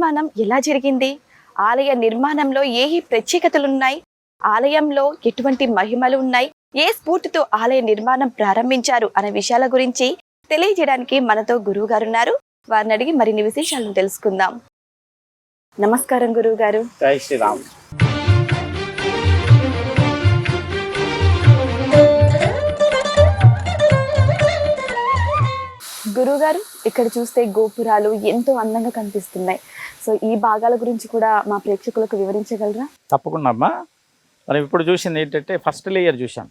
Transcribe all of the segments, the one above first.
నిర్మాణం ఎలా జరిగింది, ఆలయ నిర్మాణంలో ఏ ప్రత్యేకతలున్నాయి, ఆలయంలో ఎటువంటి మహిమలు ఉన్నాయి, ఏ స్ఫూర్తితో ఆలయ నిర్మాణం ప్రారంభించారు అనే విషయాల గురించి తెలియజేయడానికి మనతో గురువు గారు ఉన్నారు. వారిని అడిగి మరిన్ని విశేషాలను తెలుసుకుందాం. నమస్కారం గురువు గారు. జై శ్రీరామ్. గురువుగారు, ఇక్కడ చూస్తే గోపురాలు ఎంతో అందంగా కనిపిస్తున్నాయి. సో ఈ భాగాల గురించి కూడా మా ప్రేక్షకులకు వివరించగలరా? తప్పకుండా అమ్మా. మనం ఇప్పుడు చూసింది ఏంటంటే ఫస్ట్ లేయర్ చూసాం.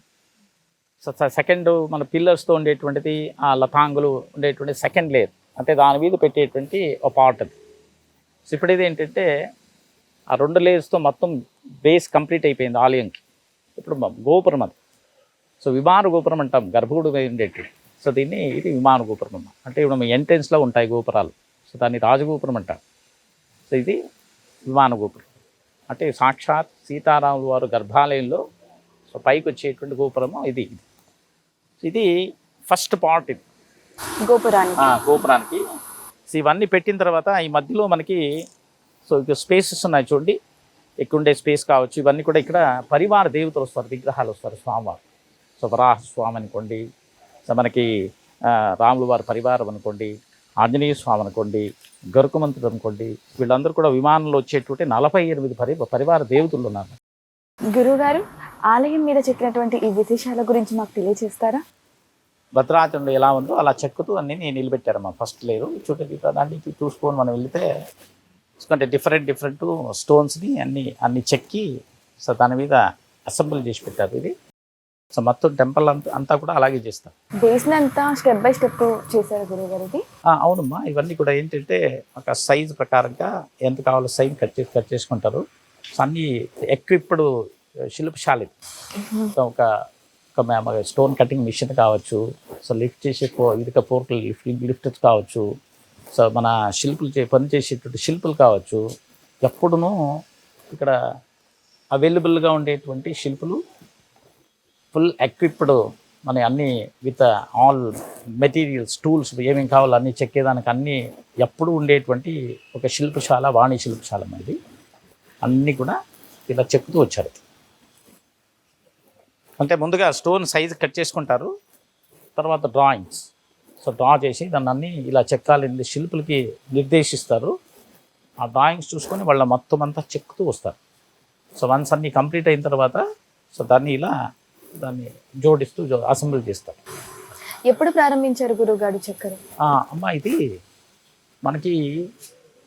సో సెకండ్ మన పిల్లర్స్తో ఉండేటువంటిది ఆ లతాంగులు ఉండేటువంటి సెకండ్ లేయర్, అంటే దాని మీద పెట్టేటువంటి ఒక పార్ట్ అది. సో ఇప్పుడు ఇది ఏంటంటే ఆ 2 లేయర్స్తో మొత్తం బేస్ కంప్లీట్ అయిపోయింది ఆలయంకి. ఇప్పుడు గోపురం అది. సో విమాన గోపురం అంటాం, గర్భగుడి ఉండేటువంటి. సో దీన్ని ఇది విమాన గోపురం అమ్మ. అంటే ఇప్పుడు ఎంట్రెన్స్లో ఉంటాయి గోపురాలు, సో దాన్ని రాజగోపురం అంటారు. సో ఇది విమాన గోపురం, అంటే సాక్షాత్ సీతారాముల వారు గర్భాలయంలో సో పైకి వచ్చేటువంటి గోపురము ఇది. ఇది ఫస్ట్ పార్ట్ ఇది గోపురానికి. సో ఇవన్నీ పెట్టిన తర్వాత ఈ మధ్యలో మనకి సో ఇక స్పేసెస్ ఉన్నాయి చూడండి, ఎక్కువ ఉండే స్పేస్ కావచ్చు. ఇవన్నీ కూడా ఇక్కడ పరివార దేవతలు వస్తారు, విగ్రహాలు వస్తారు స్వామివారు. సో వరాహ స్వామి అనుకోండి, సో మనకి రాముల వారి పరివారం అనుకోండి, ఆంజనేయ స్వామి అనుకోండి, గరుకుమంతుడు అనుకోండి, వీళ్ళందరూ కూడా విమానంలో వచ్చేటువంటి 48 పరివార దేవతలు ఉన్నారు. గురువుగారు, ఆలయం మీద చెక్కినటువంటి ఈ విశేషాల గురించి మాకు తెలియజేస్తారా? భద్రాచలంలో ఎలా ఉందో అలా చెక్కుతూ అన్నీ నిలబెట్టారమ్మా. ఫస్ట్ లేరు చూడండి, దానికి చూసుకొని మనం వెళితే ఎందుకంటే డిఫరెంట్ స్టోన్స్ని అన్ని చెక్కి సో దాని మీద అసెంబుల్ చేసి పెట్టారు. ఇది సో మొత్తం టెంపుల్ అంతా కూడా అలాగే చేస్తారు. బేస్ని అంతా స్టెప్ బై స్టెప్ చేశారు గురువుగారు ఇది? అవునమ్మా. ఇవన్నీ కూడా ఏంటంటే ఒక సైజ్ ప్రకారంగా ఎంత కావాలో సైజ్ కట్ చేసుకుంటారు. సో అన్నీ ఎక్విప్డ్ శిల్పశాల. సో ఒక స్టోన్ కటింగ్ మిషన్ కావచ్చు, సో లిఫ్ట్ చేసే ఇదిక పోర్కులు లిఫ్ట్ కావచ్చు, సో మన శిల్పులు పనిచేసేటువంటి శిల్పులు కావచ్చు. ఎప్పుడునూ ఇక్కడ అవైలబుల్గా ఉండేటువంటి శిల్పులు ఫుల్ ఎక్విప్డ్, మన అన్నీ విత్ ఆల్ మెటీరియల్స్, టూల్స్ ఏమేమి కావాలో అన్నీ చెక్కేదానికి అన్నీ ఎప్పుడు ఉండేటువంటి ఒక శిల్పశాల, వాణి శిల్పశాల అనేది. అన్నీ కూడా ఇలా చెక్కుతూ వచ్చారు. అంటే ముందుగా స్టోన్ సైజ్ కట్ చేసుకుంటారు, తర్వాత డ్రాయింగ్స్ సో డ్రా చేసి దాన్ని అన్నీ ఇలా చెక్కాలని శిల్పులకి నిర్దేశిస్తారు. ఆ డ్రాయింగ్స్ చూసుకొని వాళ్ళ మొత్తం అంతా చెక్కుతూ వస్తారు. సో వన్స్ అన్నీ కంప్లీట్ అయిన తర్వాత సో దాన్ని జోడిస్తూ అసెంబ్లీ చేస్తారు. ఎప్పుడు ప్రారంభించారు గురువుగారు చెక్కరు? అమ్మ ఇది మనకి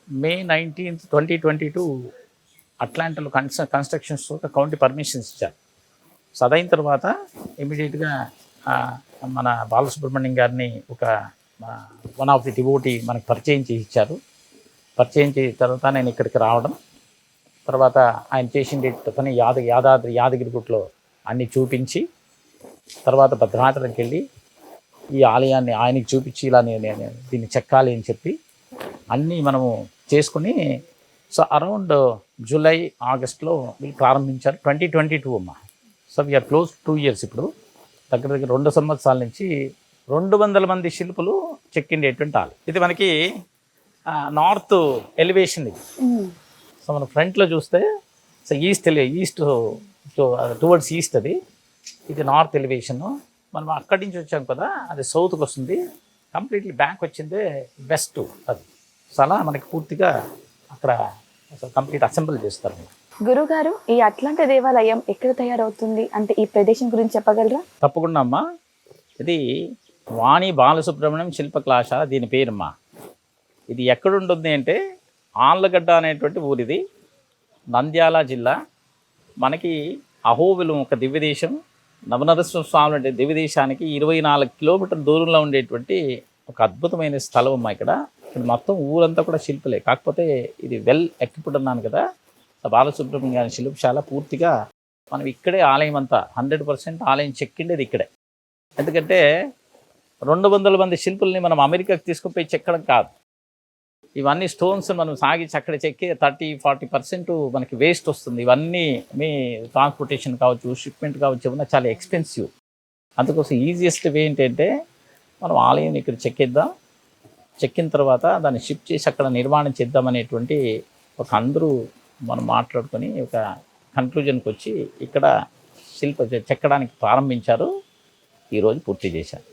May 19th, 2022 అట్లాంటాలో కన్స్ట్రక్షన్స్ కౌంటీ పర్మిషన్స్ ఇచ్చారు. సో అదైన తర్వాత ఇమీడియట్గా మన బాలసుబ్రహ్మణ్యం గారిని ఒక వన్ ఆఫ్ ది డివోటీ మనకు పరిచయం చేసి ఇచ్చారు. పరిచయం చేసిన తర్వాత నేను ఇక్కడికి రావడం, తర్వాత ఆయన చేసిన పని యాదగిరిగుట్టలో అన్నీ చూపించి, తర్వాత భద్రాచలంకి వెళ్ళి ఈ ఆలయాన్ని ఆయనకి చూపించి ఇలా నేను దీన్ని చెక్కాలి అని చెప్పి అన్నీ మనము చేసుకుని సో అరౌండ్ జూలై ఆగస్ట్లో వీళ్ళు ప్రారంభించారు 2022 అమ్మ. So we are close 2 years. ఇప్పుడు దగ్గర 2 సంవత్సరాల నుంచి 200 మంది శిల్పులు చెక్కిండేటువంటి ఆలయం. ఇది మనకి నార్త్ ఎలివేషన్ ఇది. సో మన ఫ్రంట్లో చూస్తే సో ఈస్ట్ టువర్డ్స్ ఈస్ట్ అది. ఇది నార్త్ ఎలివేషను. మనం అక్కడి నుంచి వచ్చాం కదా, అది సౌత్కి వస్తుంది. కంప్లీట్లీ బ్యాక్ వచ్చిందే వెస్ట్ అది. సో అలా మనకి పూర్తిగా అక్కడ కంప్లీట్ అసెంబ్లీ చేస్తారు. గురుగారు, ఈ అట్లాంటి దేవాలయం ఎక్కడ తయారవుతుంది అంటే ఈ ప్రదేశం గురించి చెప్పగలరా? తప్పకుండా అమ్మా. ఇది వాణి బాలసుబ్రహ్మణ్యం శిల్పకళాశాల దీని పేరమ్మా. ఇది ఎక్కడుంటుంది అంటే ఆళ్ళగడ్డ అనేటువంటి ఊరిది, నంద్యాల జిల్లా. మనకి అహోబిలం ఒక దివ్యదేశం, నవనరసింహ స్వామి అంటే దివ్యదేశానికి 24 కిలోమీటర్ల దూరంలో ఉండేటువంటి ఒక అద్భుతమైన స్థలం అమ్మా. ఇక్కడ మొత్తం ఊరంతా కూడా శిల్పులే. కాకపోతే ఇది వెల్ ఎక్విప్డ్ అన్నాను కదా, బాలసుబ్రహ్మణ్యం గారి శిల్పశాల పూర్తిగా మనం ఇక్కడే ఆలయం అంతా 100% ఆలయం చెక్కిండేది ఇక్కడే. ఎందుకంటే 200 మంది శిల్పుల్ని మనం అమెరికాకి తీసుకుపోయి చెక్కడం కాదు. ఇవన్నీ స్టోన్స్ మనం సాగించి అక్కడ చెక్కి 30-40% మనకి వేస్ట్ వస్తుంది. ఇవన్నీ మీ ట్రాన్స్పోర్టేషన్ కావచ్చు, షిప్మెంట్ కావచ్చు, ఏమన్నా చాలా ఎక్స్పెన్సివ్. అందుకోసం ఈజియెస్ట్ వే ఏంటంటే మనం ఆలయం ఇక్కడ చెక్కిద్దాం, చెక్కిన తర్వాత దాన్ని షిఫ్ట్ చేసి అక్కడ నిర్మాణం చేద్దామనేటువంటి ఒక అందరూ మనం మాట్లాడుకొని ఒక కన్క్లూజన్కి వచ్చి ఇక్కడ చెక్కడానికి ప్రారంభించారు. ఈరోజు పూర్తి చేశారు.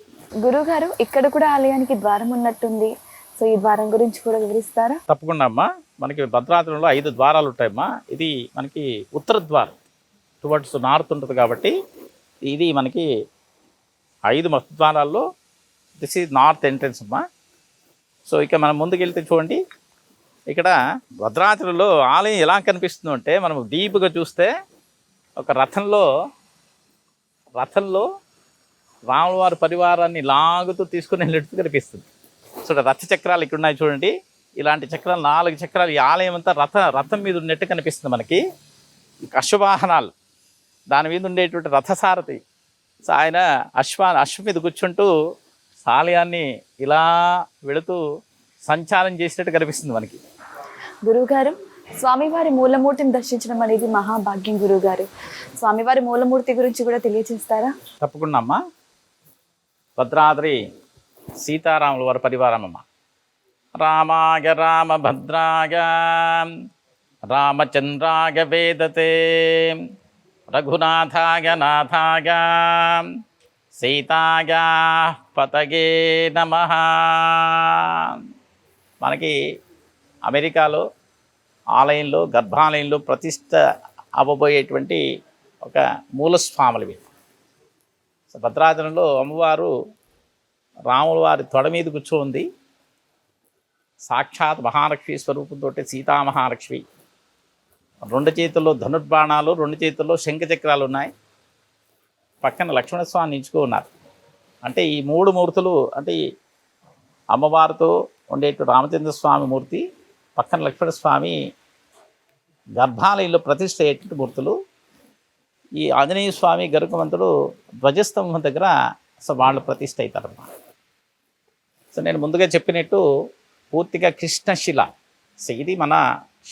గురుగారు ఇక్కడ కూడా ఆలయానికి ద్వారం ఉన్నట్టుంది. సో ఈ ద్వారం గురించి కూడా వివరిస్తారా? తప్పకుండా అమ్మా. మనకి భద్రాచలంలో 5 ద్వారాలు ఉంటాయమ్మా. ఇది మనకి ఉత్తర ద్వారం, టువర్డ్స్ నార్త్ ఉంటుంది కాబట్టి ఇది మనకి 5 మస్తు ద్వారాల్లో దిస్ ఈజ్ నార్త్ ఎంట్రన్స్ అమ్మా. సో ఇక మనం ముందుకెళ్తే చూడండి, ఇక్కడ భద్రాచలంలో ఆలయం ఎలా కనిపిస్తుందో అంటే మనం డీప్గా చూస్తే ఒక రథంలో రాములవారి పరివారాన్ని లాగుతూ తీసుకుని వెళ్ళేట్టు కనిపిస్తుంది. సో రథ చక్రాలు ఇక్కడ ఉన్నాయి చూడండి. ఇలాంటి చక్రాలు 4 చక్రాలు, ఈ ఆలయం అంతా రథం మీద ఉన్నట్టు కనిపిస్తుంది మనకి. అశ్వవాహనాలు, దాని మీద ఉండేటువంటి రథసారథి. సో ఆయన అశ్వ మీద కూర్చుంటూ ఆలయాన్ని ఇలా వెళుతూ సంచారం చేసినట్టు కనిపిస్తుంది మనకి. గురువుగారు, స్వామివారి మూలమూర్తిని దర్శించడం అనేది మహాభాగ్యం. గురువుగారు, స్వామివారి మూలమూర్తి గురించి కూడా తెలియజేస్తారా? తప్పకుండా అమ్మా. భద్రాద్రి సీతారాముల వారి పరివారం అమ్మ. రామాయ రామభద్రాయ రామచంద్రాయ వేదతే రఘునాథాయ నాథాయ సీతాయ పతగే నమః. మనకి అమెరికాలో ఆలయంలో, గర్భాలయంలో ప్రతిష్ట అవ్వబోయేటువంటి ఒక మూలస్వాములు ఇవి. సో భద్రాచలంలో అమ్మవారు రాముల వారి తొడ మీద కూర్చోంది. సాక్షాత్ మహాలక్ష్మి స్వరూపంతో సీతామహాలక్ష్మి. 2 చేతుల్లో ధనుర్బాణాలు, 2 చేతుల్లో శంఖచక్రాలు ఉన్నాయి. పక్కన లక్ష్మణస్వామి నించుకో ఉన్నారు. అంటే ఈ 3 మూర్తులు, అంటే అమ్మవారితో ఉండేటువంటి రామచంద్రస్వామి మూర్తి, పక్కన లక్ష్మణస్వామి గర్భాలయంలో ప్రతిష్ఠ అయ్యేటువంటి మూర్తులు. ఈ ఆంజనేయ స్వామి గరుకమంతుడు ధ్వజస్తంభం దగ్గర వాళ్ళు ప్రతిష్ఠ అవుతారన్నమాట. సో నేను ముందుగా చెప్పినట్టు పూర్తిగా కృష్ణశిల. సో ఇది మన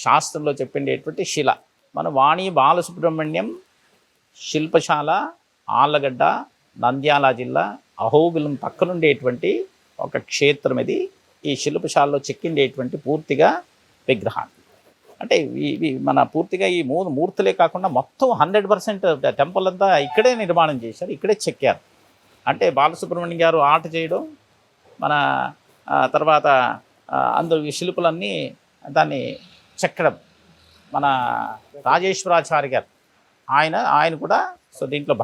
శాస్త్రంలో చెప్పినటువంటి శిల. మన వాణి బాలసుబ్రహ్మణ్యం శిల్పశాల, ఆళ్ళగడ్డ, నంద్యాల జిల్లా అహోబిలం పక్కనుండేటువంటి ఒక క్షేత్రం ఇది. ఈ శిల్పశాలలో చెక్కిండేటువంటి పూర్తిగా విగ్రహాలు. అంటే ఇవి మన పూర్తిగా ఈ 3 మూర్తులే కాకుండా మొత్తం 100% టెంపుల్ అంతా ఇక్కడే నిర్మాణం చేశారు, ఇక్కడే చెక్కారు. అంటే బాలసుబ్రహ్మణ్యం గారు ఆర్ట్ చేయడం, మన తర్వాత అందరూ ఈ శిల్పులన్నీ దాన్ని చెక్కడం. మన రాజేశ్వరాచారి గారు ఆయన కూడా సో దీంట్లో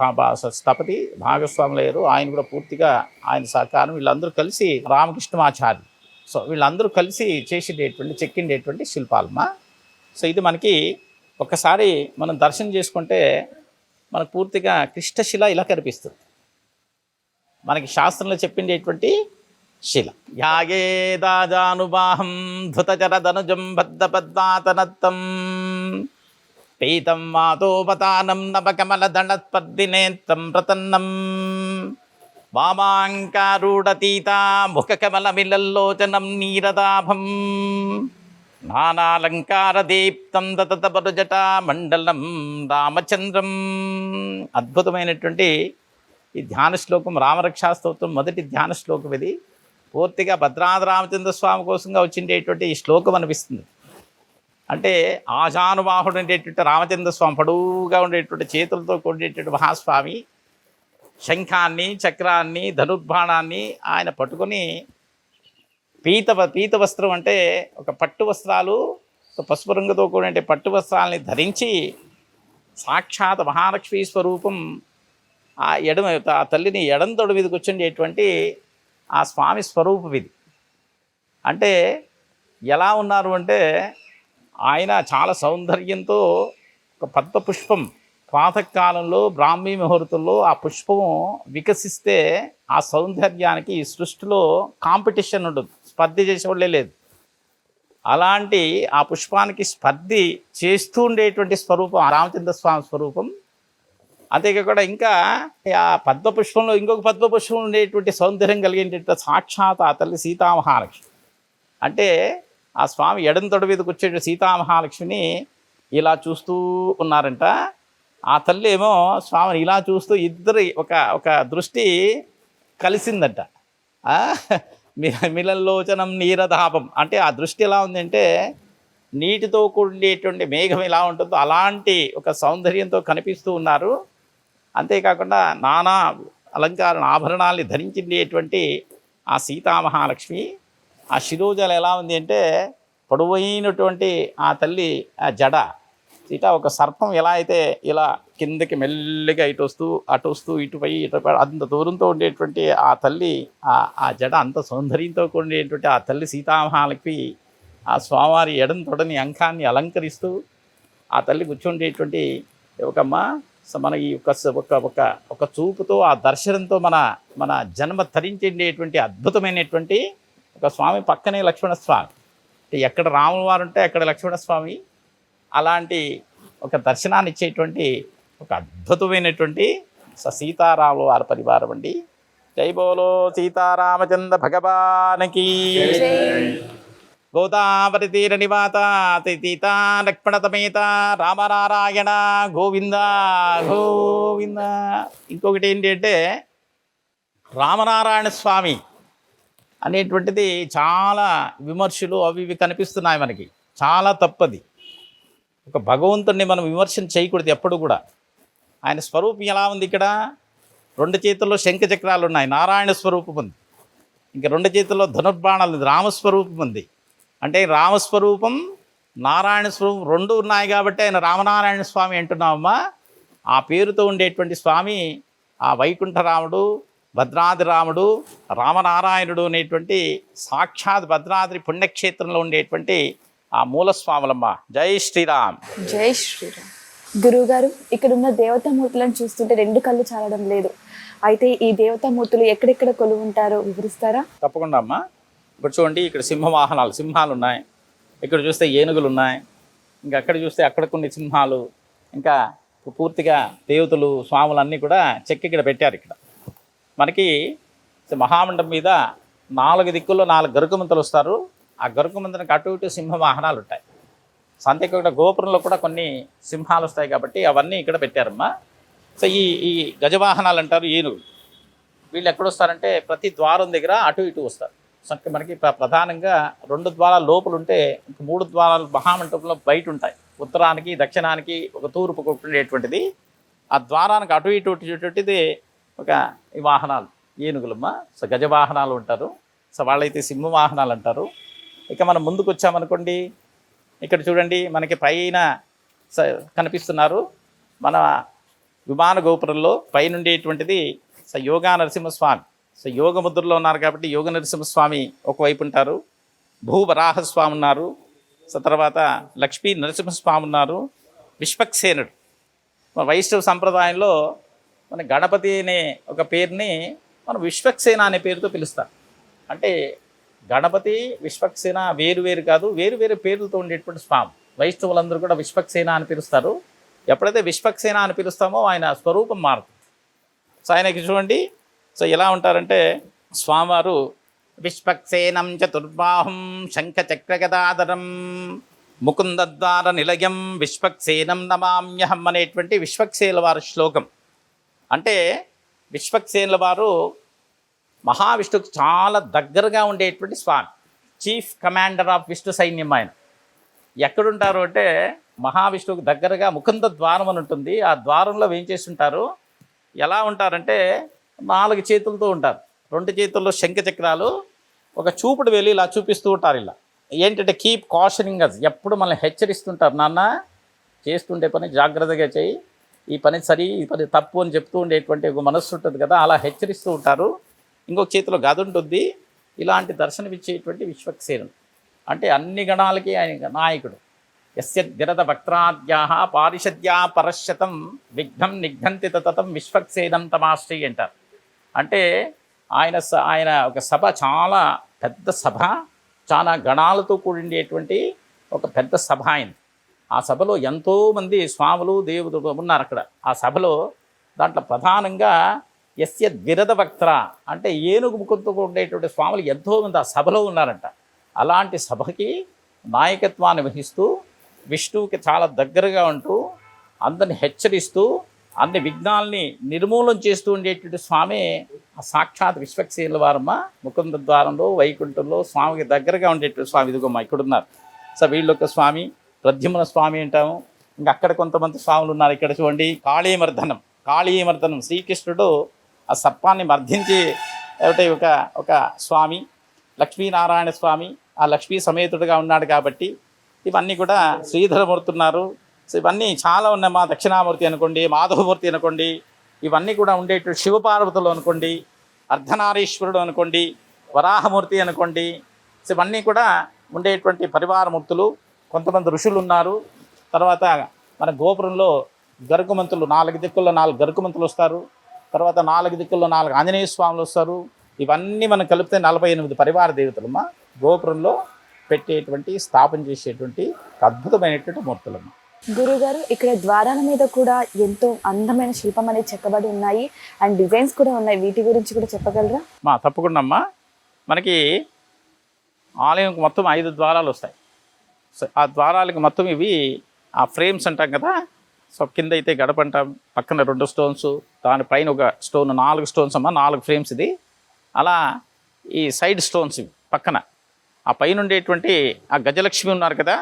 స్థపతి భాగస్వాములు అయ్యారు. ఆయన కూడా పూర్తిగా ఆయన సహకారం. వీళ్ళందరూ కలిసి రామకృష్ణమాచారి, సో వీళ్ళందరూ కలిసి చేసేటటువంటి చెక్కిండేటువంటి శిల్పాలమ్మా. సో ఇది మనకి ఒక్కసారి మనం దర్శనం చేసుకుంటే మనకు పూర్తిగా కృష్ణశిల ఇలా కనిపిస్తుంది. మనకి శాస్త్రంలో చెప్పిండేటువంటి శిల. యాగే దాజానుబాహం ధృతచరదనుజం బద్ధపద్మాతనత్తం పీతం మాతోపతానం నవకమలదళస్పర్దినేత్రం ప్రతన్నం వామాంకారూఢతీతా ముఖకమలమిలల్లోచనం నీరదాభం నానాలంకారదీప్తం దతతపరుజటా మండలం రామచంద్రం. అద్భుతమైనటువంటి ఈ ధ్యాన శ్లోకం, రామరక్షా స్తోత్రం మొదటి ధ్యాన శ్లోకం ఇది. పూర్తిగా భద్రాద్రి రామచంద్ర స్వామి కోసంగా వచ్చిండేటువంటి ఈ శ్లోకం అనిపిస్తుంది. అంటే ఆజానుబాహుడు ఉండేటువంటి రామచంద్ర స్వామి, పొడవుగా ఉండేటువంటి చేతులతో కూడేటువంటి మహాస్వామి శంఖాన్ని, చక్రాన్ని, ధనుర్బాణాన్ని ఆయన పట్టుకొని పీత వస్త్రం అంటే ఒక పట్టు వస్త్రాలు, పసుపు రంగుతో కూడిన పట్టు వస్త్రాలని ధరించి సాక్షాత్ మహాలక్ష్మీ స్వరూపం ఆ తల్లిని ఎడం తొడ మీద కూర్చుండేటువంటి ఆ స్వామి స్వరూపం ఇది. అంటే ఎలా ఉన్నారు అంటే ఆయన చాలా సౌందర్యంతో ఒక పద్మపుష్పం ప్రాతకాలంలో బ్రాహ్మీ ముహూర్తంలో ఆ పుష్పము వికసిస్తే ఆ సౌందర్యానికి ఈ సృష్టిలో కాంపిటీషన్ ఉండదు, స్పర్ధ చేసేవాళ్ళే లేదు. అలాంటి ఆ పుష్పానికి స్పర్ధి చేస్తూ ఉండేటువంటి స్వరూపం రామచంద్ర స్వామి స్వరూపం. అంతేకాకుండా ఇంకా ఆ పద్మపుష్పంలో ఇంకొక పద్మపుష్పం ఉండేటువంటి సౌందర్యం కలిగేటువంటి సాక్షాత్ ఆ తల్లి సీతామహాలక్ష్మి. అంటే ఆ స్వామి ఎడం తొడ మీదకి వచ్చే సీతామహాలక్ష్మిని ఇలా చూస్తూ ఉన్నారంట. ఆ తల్లి ఏమో స్వామిని ఇలా చూస్తూ ఇద్దరు ఒక దృష్టి కలిసిందంట. మిలల్లోచనం నీరదాపం అంటే ఆ దృష్టి ఎలా ఉందంటే నీటితో కూడినటువంటి మేఘం ఎలా ఉంటుందో అలాంటి ఒక సౌందర్యంతో కనిపిస్తూ ఉన్నారు. అంతేకాకుండా నానా అలంకార ఆభరణాల్ని ధరించినటువంటి ఆ సీతామహాలక్ష్మి ఆ శిరోజాలు ఎలా ఉంది అంటే పొడవైనటువంటి ఆ తల్లి ఆ జడ సీత ఒక సర్పం ఎలా అయితే ఇలా కిందకి మెల్లిగా ఇటు వస్తూ ఇటుపై అంత దూరంతో ఉండేటువంటి ఆ తల్లి ఆ జడ అంత సౌందర్యంతో కూడినటువంటి ఆ తల్లి సీతామహాలక్ష్మి ఆ స్వామివారి ఎడం తొడని అంకాన్ని అలంకరిస్తూ ఆ తల్లి కూర్చుండేటువంటి ఒకమ్మ మన ఈ ఒక చూపుతో ఆ దర్శనంతో మన జన్మ తరించేటువంటి అద్భుతమైనటువంటి ఒక స్వామి. పక్కనే లక్ష్మణస్వామి, ఎక్కడ రాముల వారు ఉంటే అక్కడ లక్ష్మణస్వామి. అలాంటి ఒక దర్శనాన్ని ఇచ్చేటువంటి ఒక అద్భుతమైనటువంటి సీతారాముల వారి పరివారం అండి. జై బోలో సీతారామచంద్ర భగవానికి. గోదావరి తీర నివాత సీతా లక్ష్మణ సమేత రామనారాయణ గోవింద గోవింద. ఇంకొకటి ఏంటి అంటే రామనారాయణ స్వామి అనేటువంటిది చాలా విమర్శలు అవి ఇవి కనిపిస్తున్నాయి మనకి. చాలా తప్పది. ఒక భగవంతుడిని మనం విమర్శన చేయకూడదు ఎప్పుడు కూడా. ఆయన స్వరూపం ఎలా ఉంది ఇక్కడ? 2 చేతుల్లో శంఖ చక్రాలు ఉన్నాయి, నారాయణ స్వరూపం ఉంది. ఇంకా 2 చేతుల్లో ధనుర్బాణాలు ఉంది, రామస్వరూపం ఉంది. అంటే రామస్వరూపం నారాయణ స్వరూపం 2 ఉన్నాయి కాబట్టి ఆయన రామనారాయణ స్వామి అంటున్నామమ్మా. ఆ పేరుతో ఉండేటువంటి స్వామి ఆ వైకుంఠరాముడు, భద్రాద్రి రాముడు, రామనారాయణుడు అనేటువంటి సాక్షాత్ భద్రాద్రి పుణ్యక్షేత్రంలో ఉండేటువంటి ఆ మూలస్వాములమ్మ. జై శ్రీరామ్. జై శ్రీరామ్. గురువుగారు, ఇక్కడ ఉన్న దేవతామూర్తులను చూస్తుంటే 2 కళ్ళు చాలడం లేదు. అయితే ఈ దేవతామూర్తులు ఎక్కడెక్కడ కొలువు ఉంటారో వివరిస్తారా? తప్పకుండా అమ్మా. ఇప్పుడు చూడండి, ఇక్కడ సింహాలు ఉన్నాయి. ఇక్కడ చూస్తే ఏనుగులు ఉన్నాయి. ఇంకా అక్కడ చూస్తే అక్కడ కొన్ని సింహాలు, ఇంకా పూర్తిగా దేవతలు స్వాములు అన్నీ కూడా చెక్కి ఇక్కడ పెట్టారు. ఇక్కడ మనకి మహామండపం మీద 4 దిక్కుల్లో 4 గరుకుమంతులు వస్తారు. ఆ గరుకుమంతునికి అటు ఇటు సింహ వాహనాలు ఉంటాయి. అంతేకాకుండా గోపురంలో కూడా కొన్ని సింహాలు వస్తాయి కాబట్టి అవన్నీ ఇక్కడ పెట్టారమ్మా. సో ఈ గజవాహనాలు అంటారు ఏనుగులు. వీళ్ళు ఎక్కడొస్తారంటే ప్రతి ద్వారం దగ్గర అటు ఇటు వస్తారు. సో మనకి ప్రధానంగా 2 ద్వారాలు లోపల ఉంటే 3 ద్వారాలు మహామంటపంలో బయట ఉంటాయి. ఉత్తరానికి దక్షిణానికి ఒక తూర్పు ఉండేటువంటిది. ఆ ద్వారానికి అటు ఇటువంటిది ఒక ఈ వాహనాలు ఏనుగులమ్మ. సో గజవాహనాలు ఉంటారు. సో వాళ్ళైతే సింహ వాహనాలు అంటారు. ఇక మనం ముందుకు వచ్చామనుకోండి, ఇక్కడ చూడండి మనకి పైన కనిపిస్తున్నారు మన విమాన గోపురంలో పైనుండేటువంటిది యోగా నరసింహస్వామి. సో యోగ ముద్రలో ఉన్నారు కాబట్టి యోగ నరసింహస్వామి ఒకవైపు ఉంటారు, భూవరాహస్వామి ఉన్నారు, సో తర్వాత లక్ష్మీ నరసింహస్వామి ఉన్నారు, విశ్వక్సేనుడు. మన వైష్ణవ సంప్రదాయంలో మన గణపతి అనే ఒక పేరుని మనం విశ్వక్సేన అనే పేరుతో పిలుస్తాం. అంటే గణపతి విశ్వక్సేన వేరు కాదు, వేరు పేర్లతో ఉండేటువంటి స్వామి. వైష్ణవులందరూ కూడా విశ్వక్సేన అని పిలుస్తారు. ఎప్పుడైతే విశ్వక్సేన అని పిలుస్తామో ఆయన స్వరూపం మారుతుంది. సో ఆయనకి చూడండి, సో ఎలా ఉంటారంటే స్వామివారు విశ్వక్సేనం చతుర్బాహం శంఖ చక్రగదాధరం ముకుందద్వార నిలయం విశ్వక్సేనం నమామ్యహం అనేటువంటి విశ్వక్సేనుల వారి శ్లోకం. అంటే విశ్వక్సేనుల వారు మహావిష్ణువుకి చాలా దగ్గరగా ఉండేటువంటి స్వామి, చీఫ్ కమాండర్ ఆఫ్ విష్ణు సైన్యం. ఆయన ఎక్కడుంటారు అంటే మహావిష్ణువుకి దగ్గరగా ముకుంద ద్వారం అని ఉంటుంది. ఆ ద్వారంలో వేయించేస్తుంటారు. ఎలా ఉంటారంటే 4 చేతులతో ఉంటారు. 2 చేతుల్లో శంఖ చక్రాలు, ఒక చూపుడు వెళ్ళి ఇలా చూపిస్తూ ఉంటారు. ఇలా ఏంటంటే కీప్ కాషనింగ్ అస్, ఎప్పుడు మనల్ని హెచ్చరిస్తుంటారు. నాన్న చేస్తుండే పని జాగ్రత్తగా చేయి, ఈ పని సరి, ఈ పని తప్పు అని చెప్తూ ఉండేటువంటి ఒక మనస్సు ఉంటుంది కదా, అలా హెచ్చరిస్తూ ఉంటారు. ఇంకొక చేతిలో గద ఉంటుంది. ఇలాంటి దర్శనమిచ్చేటువంటి విశ్వక్సేనుడు అంటే అన్ని గణాలకి ఆయన నాయకుడు. యస్య గిరద భక్త్రాద్యా పారిషద్యా పరశతం విఘ్నం నిఘ్నంతి తతం విశ్వక్సేనం తమాశ్రీ అంటారు. అంటే ఆయన ఒక సభ, చాలా పెద్ద సభ, చాలా గణాలతో కూడిండేటువంటి ఒక పెద్ద సభ ఆయన. ఆ సభలో ఎంతోమంది స్వాములు దేవుడు ఉన్నారు అక్కడ ఆ సభలో. దాంట్లో ప్రధానంగా యస్య ద్విరద భక్త్ర అంటే ఏనుగు ముఖంతో ఉండేటువంటి స్వాములు ఎంతోమంది ఆ సభలో ఉన్నారంట. అలాంటి సభకి నాయకత్వాన్ని వహిస్తూ విష్ణువుకి చాలా దగ్గరగా ఉంటూ అందరిని హెచ్చరిస్తూ అన్ని విఘ్నాల్ని నిర్మూలన చేస్తూ ఉండేటువంటి స్వామి ఆ సాక్షాత్ విశ్వక్సేనుల వారమ్మ ముకుంద ద్వారంలో వైకుంఠంలో స్వామికి దగ్గరగా ఉండేటువంటి స్వామి ఇదిగోమ్మ ఇక్కడ ఉన్నారు. సో వీళ్ళొక స్వామి ప్రద్యుమ్న స్వామి అంటాము. ఇంకా అక్కడ కొంతమంది స్వాములు ఉన్నారు. ఇక్కడ చూడండి కాళీమర్దనం శ్రీకృష్ణుడు ఆ సర్పాన్ని మర్దించి ఏమిటి ఒక స్వామి లక్ష్మీనారాయణ స్వామి ఆ లక్ష్మీ సమేతుడుగా ఉన్నాడు కాబట్టి ఇవన్నీ కూడా శ్రీధరమూర్తి ఉన్నారు. సో ఇవన్నీ చాలా ఉన్నాయి. మా దక్షిణామూర్తి అనుకోండి, మాధవమూర్తి అనుకోండి, ఇవన్నీ కూడా ఉండేటువంటి శివపార్వతులు అనుకోండి, అర్ధనారీశ్వరుడు అనుకోండి, వరాహమూర్తి అనుకోండి. సో ఇవన్నీ కూడా ఉండేటువంటి పరివారమూర్తులు. కొంతమంది ఋషులు ఉన్నారు. తర్వాత మన గోపురంలో గరుకుమంతులు 4 దిక్కుల్లో 4 గరుకుమంతులు వస్తారు. తర్వాత 4 దిక్కుల్లో 4 ఆంజనేయ స్వాములు వస్తారు. ఇవన్నీ మనం కలిపితే 48 పరివార దేవతలమ్మ గోపురంలో పెట్టేటువంటి స్థాపన చేసేటువంటి అద్భుతమైనటువంటి మూర్తులమ్మ. గురుగారు, ఇక్కడ ద్వారాల మీద కూడా ఎంతో అందమైన శిల్పం అనేది చెక్కబడి ఉన్నాయి అండ్ డిజైన్స్ కూడా ఉన్నాయి. వీటి గురించి కూడా చెప్పగలరా? తప్పకుండా అమ్మా. మనకి ఆలయంకి మొత్తం 5 ద్వారాలు వస్తాయి. సో ఆ ద్వారాలకి మొత్తం ఇవి ఆ ఫ్రేమ్స్ అంటాం కదా. సో కింద అయితే గడప అంటాం, పక్కన 2 స్టోన్స్, దానిపైన ఒక స్టోన్, 4 స్టోన్స్ అమ్మ, 4 ఫ్రేమ్స్ ఇది. అలా ఈ సైడ్ స్టోన్స్ ఇవి పక్కన. ఆ పైన ఉండేటువంటి ఆ గజలక్ష్మి ఉన్నారు కదా,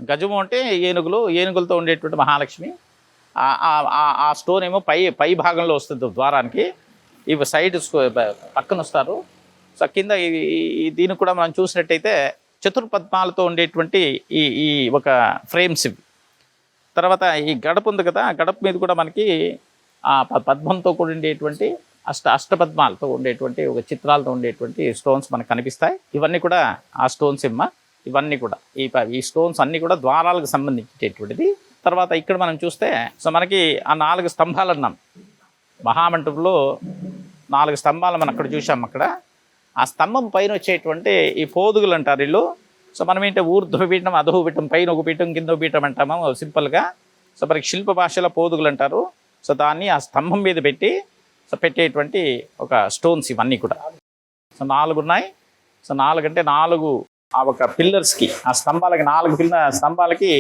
గజము అంటే ఏనుగులతో ఉండేటువంటి మహాలక్ష్మి. ఆ స్టోన్ ఏమో పై భాగంలో వస్తుంది ద్వారానికి. ఇవి సైడ్ పక్కన వస్తారు. సో కింద దీనికి కూడా మనం చూసినట్టయితే చతుర్పద్మాలతో ఉండేటువంటి ఈ ఒక ఫ్రేమ్స్ ఇవి. తర్వాత ఈ గడప ఉంది కదా, ఆ గడప మీద కూడా మనకి ఆ పద్మంతో కూడినటువంటి అష్టపద్మాలతో ఉండేటువంటి ఒక చిత్రాలతో ఉండేటువంటి స్టోన్స్ మనకు కనిపిస్తాయి. ఇవన్నీ కూడా ఆ స్టోన్స్ ఇమ్మ. ఇవన్నీ కూడా ఈ స్టోన్స్ అన్నీ కూడా ద్వారాలకు సంబంధించేటువంటిది. తర్వాత ఇక్కడ మనం చూస్తే సో మనకి ఆ 4 స్తంభాలు అన్నాం మహామంటపంలో. 4 స్తంభాలు మనం అక్కడ చూసాం. అక్కడ ఆ స్తంభం పైన వచ్చేటువంటి ఈ పోదుగులు అంటారు వీళ్ళు. సో మనం ఏంటంటే ఊర్ధ్వపీఠం, అధోపీఠం, పైన ఒక పీఠం, కింద ఒక పీఠం అంటాము సింపుల్గా. సో మనకి శిల్ప భాషలో పోదుగులు అంటారు. సో దాన్ని ఆ స్తంభం మీద పెట్టి సో పెట్టేటువంటి ఒక స్టోన్స్ ఇవన్నీ కూడా. సో 4 ఉన్నాయి. సో 4 అంటే 4 ఆ ఒక పిల్లర్స్కి, ఆ స్తంభాలకి 4 స్తంభాలకి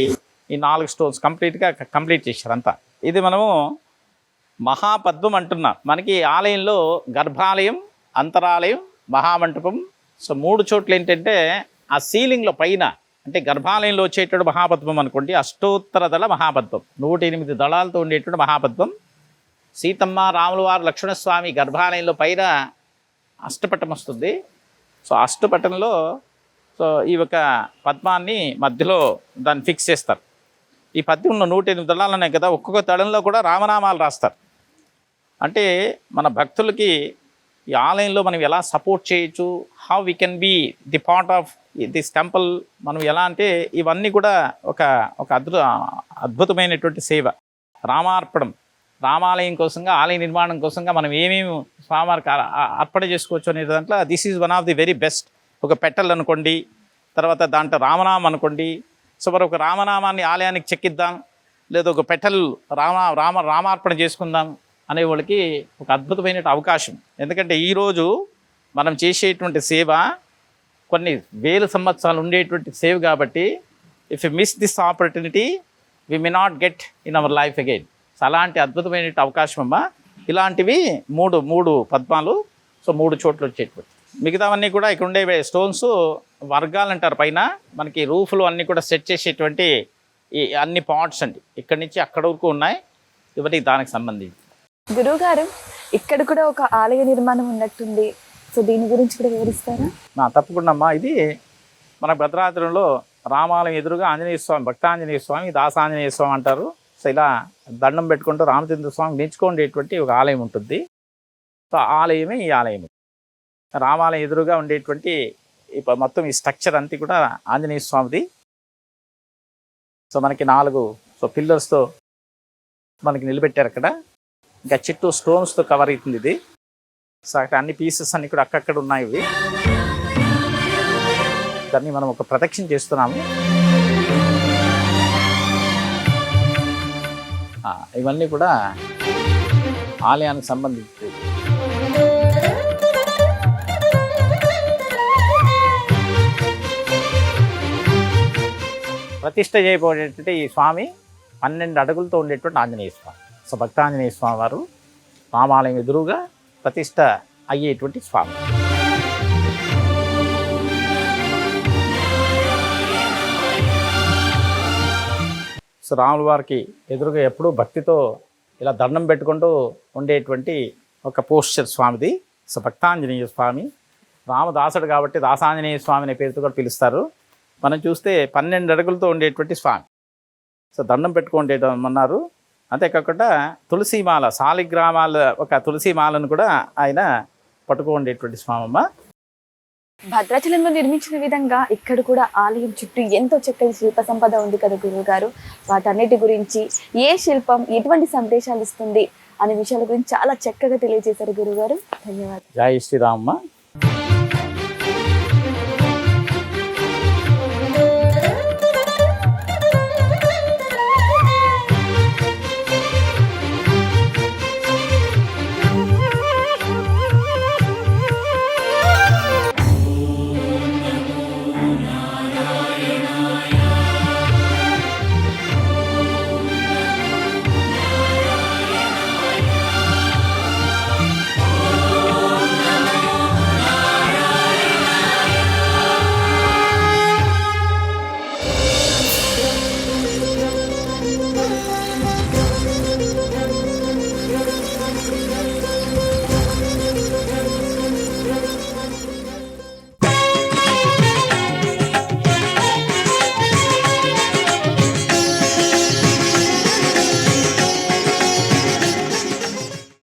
ఈ 4 స్టోన్స్ కంప్లీట్ చేశారు అంతా. ఇది మనము మహాపద్మం అంటున్నాం. మనకి ఆలయంలో గర్భాలయం, అంతరాలయం, మహామంటపం. సో 3 చోట్ల ఏంటంటే ఆ సీలింగ్లో పైన అంటే గర్భాలయంలో వచ్చేటువంటి మహాపద్మం అనుకోండి, అష్టోత్తర దళ మహాపద్మం, 108 దళాలతో ఉండేటువంటి మహాపద్మం. సీతమ్మ, రాముల వారు, లక్ష్మణస్వామి గర్భాలయంలో పైన అష్టపటం వస్తుంది. సో అష్టపటంలో సో ఈ ఒక పద్మాన్ని మధ్యలో దాన్ని ఫిక్స్ చేస్తారు. ఈ పద్మంలో 108 దళాలు ఉన్నాయి కదా, ఒక్కొక్క దళంలో కూడా రామనామాలు రాస్తారు. అంటే మన భక్తులకి ఈ ఆలయంలో మనం ఎలా సపోర్ట్ చేయొచ్చు, how we can be the part of this temple, మనం ఎలా అంటే ఇవన్నీ కూడా ఒక అద్భుతమైనటువంటి సేవ. రామార్పణం, రామాలయం కోసంగా, ఆలయ నిర్మాణం కోసంగా మనం ఏమేమి స్వామివారికి అర్పణ చేసుకోవచ్చు అనే దాంట్లో this is one of the very best. ఒక పెట్టెలు అనుకోండి, తర్వాత దాంట్లో రామనామం అనుకోండి. సో మరి ఒక రామనామాన్ని ఆలయానికి చెక్కిద్దాం, లేదా ఒక పెట్టెలు రామార్పణ చేసుకుందాం అనే వాళ్ళకి ఒక అద్భుతమైన అవకాశం. ఎందుకంటే ఈరోజు మనం చేసేటువంటి సేవ కొన్ని వేల సంవత్సరాలు ఉండేటువంటి సేవ కాబట్టి if you miss this opportunity we may not get in our life again. So అలాంటి అద్భుతమైన అవకాశం అమ్మా. ఇలాంటివి మూడు పద్మాలు. సో 3 చోట్ల వచ్చేటువంటి మిగతావన్నీ కూడా ఇక్కడ ఉండే స్టోన్స్ వర్గాలు అంటారు. పైన మనకి రూఫ్లు అన్నీ కూడా సెట్ చేసేటువంటి ఈ అన్ని పాట్స్ అండి, ఇక్కడి నుంచి అక్కడ వరకు ఉన్నాయి. ఇవన్నీ దానికి సంబంధించి. గురువుగారు, ఇక్కడ కూడా ఒక ఆలయ నిర్మాణం ఉన్నట్టుంది. సో దీని గురించి కూడా వివరిస్తారా? తప్పకుండా అమ్మా. ఇది మన భద్రాచలంలో రామాలయం ఎదురుగా ఆంజనేయ స్వామి, భక్తాంజనేయ స్వామి, దాసాంజనేయ స్వామి అంటారు. సో ఇలా దండం పెట్టుకుంటూ రామచంద్ర స్వామి నిలుచుకునేటువంటి ఒక ఆలయం ఉంటుంది. సో ఆలయమే ఈ ఆలయం. రామాలయం ఎదురుగా ఉండేటువంటి మొత్తం ఈ స్ట్రక్చర్ అంతా కూడా ఆంజనేయ స్వామిది. సో మనకి 4 పిల్లర్స్తో మనకి నిలబెట్టారు అక్కడ. ఇంకా చుట్టూ స్టోన్స్తో కవర్ అవుతుంది ఇది. సో అక్కడ అన్ని పీసెస్ అన్ని కూడా అక్కడక్కడ ఉన్నాయి. ఇవి దాన్ని మనం ఒక ప్రదక్షిణ చేస్తున్నాము. ఇవన్నీ కూడా ఆలయానికి సంబంధించి. ప్రతిష్ట చేయబోయేటువంటి ఈ స్వామి 12 అడుగులతో ఉండేటువంటి ఆంజనేయ స్వామి. సో భక్తాంజనేయ స్వామి వారు రామాలయం ఎదురుగా ప్రతిష్ట అయ్యేటువంటి స్వామి. సో రాముల వారికి ఎదురుగా ఎప్పుడూ భక్తితో ఇలా దండం పెట్టుకుంటూ ఉండేటువంటి ఒక పోస్చర్ స్వామిది. సో భక్తాంజనేయ స్వామి, రామదాసుడు కాబట్టి దాసాంజనేయ స్వామి అనే పేరుతో కూడా పిలుస్తారు. మనం చూస్తే 12 అడుగులతో ఉండేటువంటి స్వామి. సో దండం పెట్టుకుంటేమన్నారు. అంతేకాకుండా తులసిమాల, శాలిగ్రామాల ఒక తులసిమాలను కూడా ఆయన పట్టుకుండేటువంటి స్వామమ్మ. భద్రాచలంలో నిర్మించిన విధంగా ఇక్కడ కూడా ఆలయం చుట్టూ ఎంతో చక్కటి శిల్ప సంపద ఉంది కదా గురువు గారు. వాటన్నిటి గురించి, ఏ శిల్పం ఎటువంటి సందేశాలు ఇస్తుంది అనే విషయాల గురించి చాలా చక్కగా తెలియజేశారు గురువు గారు. ధన్యవాదాలు. జై శ్రీరామమ్మ.